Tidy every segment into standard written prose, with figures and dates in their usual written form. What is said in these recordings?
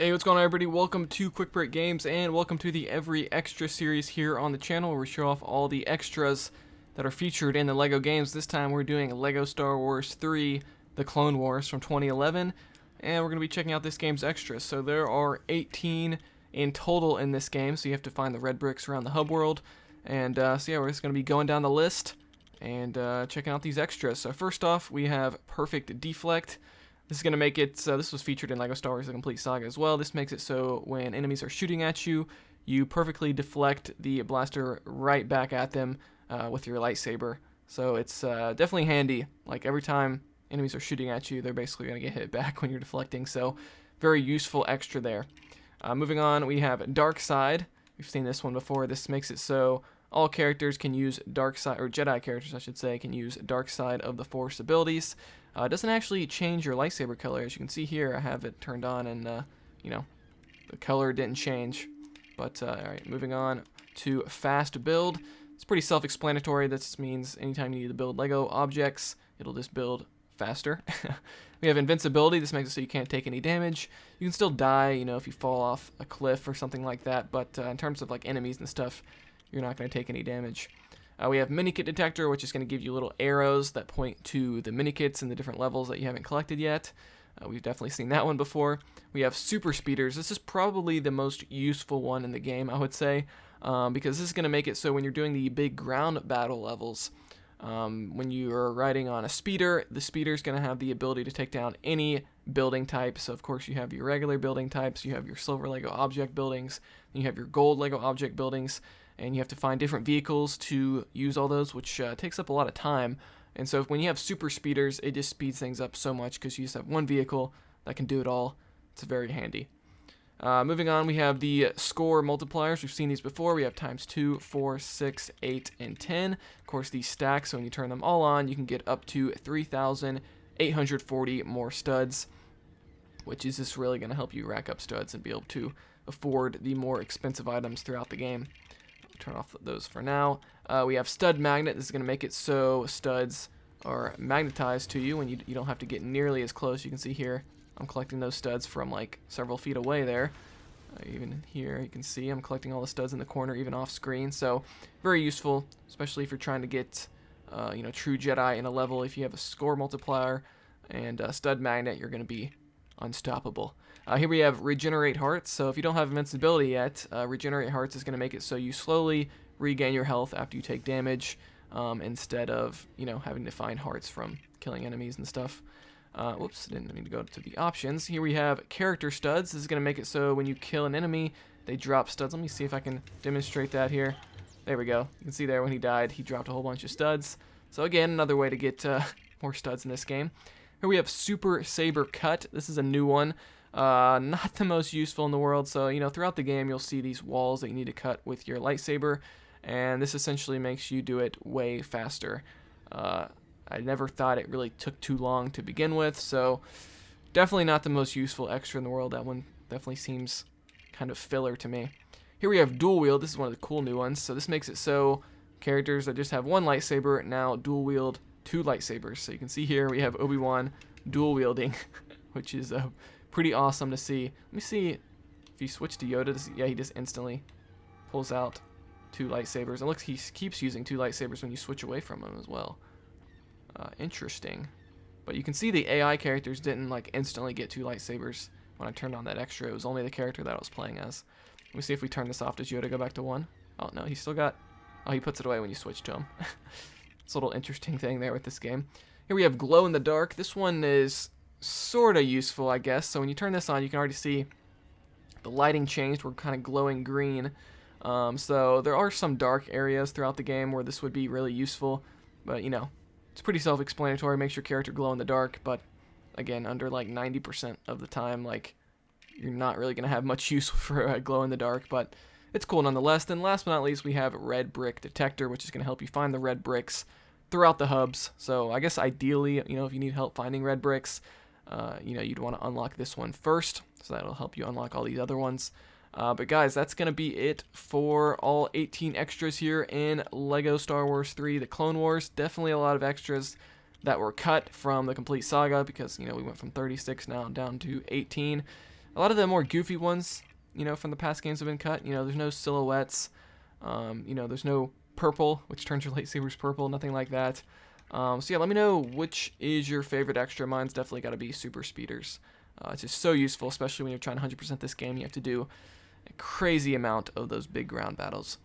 Hey, what's going on, everybody? Welcome to Quick Break Games, and welcome to the Every Extra series here on the channel, where we show off all the extras that are featured in the LEGO games. This time we're doing LEGO Star Wars 3, The Clone Wars from 2011, and we're going to be checking out this game's extras. So there are 18 in total in this game, so you have to find the red bricks around the hub world. And so yeah, we're just going to be going down the list and checking out these extras. So first off, we have Perfect Deflect. This is going to make it, this was featured in LEGO Star Wars The Complete Saga as well. This makes it so when enemies are shooting at you, you perfectly deflect the blaster right back at them with your lightsaber. So it's definitely handy. Like every time enemies are shooting at you, they're basically going to get hit back when you're deflecting. So very useful extra there. Moving on, we have Dark Side. We've seen this one before. This makes it so all characters can use Dark Side, or Jedi characters I should say, can use Dark Side of the Force abilities. It doesn't actually change your lightsaber color. As you can see here, I have it turned on and, you know, the color didn't change. But, alright, moving on to Fast Build. It's pretty self-explanatory. This means anytime you need to build LEGO objects, it'll just build faster. We have Invincibility. This makes it so you can't take any damage. You can still die, you know, if you fall off a cliff or something like that, but in terms of, like, enemies and stuff, you're not going to take any damage. We have Minikit Detector, which is going to give you little arrows that point to the minikits in the different levels that you haven't collected yet. We've definitely seen that one before. We have Super Speeders. This is probably the most useful one in the game, I would say, because this is going to make it so when you're doing the big ground battle levels, when you are riding on a speeder, the speeder is going to have the ability to take down any building type. So, of course, you have your regular building types, you have your silver LEGO object buildings, and you have your gold LEGO object buildings. And you have to find different vehicles to use all those, which takes up a lot of time. And so when you have super speeders, it just speeds things up so much because you just have one vehicle that can do it all. It's very handy. Moving on, we have the score multipliers. We've seen these before. We have times 2, 4, 6, 8, and 10. Of course, these stack, so when you turn them all on, you can get up to 3,840 more studs, which is just really going to help you rack up studs and be able to afford the more expensive items throughout the game. Turn off those for now. We have Stud Magnet. This is going to make it so studs are magnetized to you, and you don't have to get nearly as close. You can see here, I'm collecting those studs from like several feet away there. Even here, you can see I'm collecting all the studs in the corner, even off screen. So very useful, especially if you're trying to get, you know, true Jedi in a level. If you have a score multiplier and Stud Magnet, you're going to be unstoppable. Here we have Regenerate Hearts. So if you don't have Invincibility yet, Regenerate Hearts is going to make it so you slowly regain your health after you take damage, instead of, you know, having to find hearts from killing enemies and stuff. Whoops, didn't mean to go to the options. Here we have Character Studs. This is going to make it so when you kill an enemy, they drop studs. Let me see if I can demonstrate that here. There we go. You can see there when he died, he dropped a whole bunch of studs. So again, another way to get more studs in this game. Here we have Super Saber Cut. This is a new one. Not the most useful in the world, so, you know, throughout the game you'll see these walls that you need to cut with your lightsaber, and this essentially makes you do it way faster. I never thought it really took too long to begin with, so definitely not the most useful extra in the world. That one definitely seems kind of filler to me. Here we have Dual Wield. This is one of the cool new ones, so this makes it so characters that just have one lightsaber now dual wield 2 lightsabers. So you can see here we have Obi-Wan dual wielding, which is pretty awesome to see. Let me see if you switch to Yoda. Yeah, he just instantly pulls out 2 lightsabers. And look, he keeps using 2 lightsabers when you switch away from him as well. Interesting. But you can see the AI characters didn't like instantly get 2 lightsabers when I turned on that extra. It was only the character that I was playing as. Let me see if we turn this off. Does Yoda go back to 1? Oh, no, he still got... Oh, he puts it away when you switch to him. It's a little interesting thing there with this game. Here we have Glow in the Dark. This one is sort of useful, I guess. So when you turn this on, you can already see the lighting changed. We're kind of glowing green. So there are some dark areas throughout the game where this would be really useful. But, you know, it's pretty self-explanatory. Makes your character glow in the dark. But, again, under like 90% of the time, like, you're not really going to have much use for a glow in the dark. But it's cool nonetheless. Then last but not least, we have Red Brick Detector, which is going to help you find the red bricks throughout the hubs. So I guess ideally, you know, if you need help finding red bricks, you know, you'd want to unlock this one first, so that'll help you unlock all these other ones. But guys, that's going to be it for all 18 extras here in LEGO Star Wars 3 The Clone Wars. Definitely a lot of extras that were cut from the complete saga because, you know, we went from 36 now down to 18. A lot of the more goofy ones, from the past games have been cut. There's no silhouettes. There's no purple, which turns your lightsabers purple, nothing like that. So yeah, let me know which is your favorite extra. Mine's definitely got to be super speeders. It's just so useful, especially when you're trying to 100% this game. You have to do a crazy amount of those big ground battles.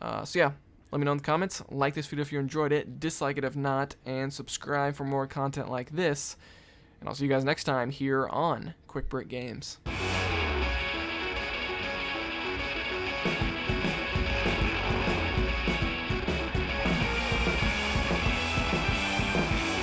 So yeah, let me know in the comments. Like this video if you enjoyed it, dislike it if not, and subscribe for more content like this. And I'll see you guys next time here on Quick Brick Games.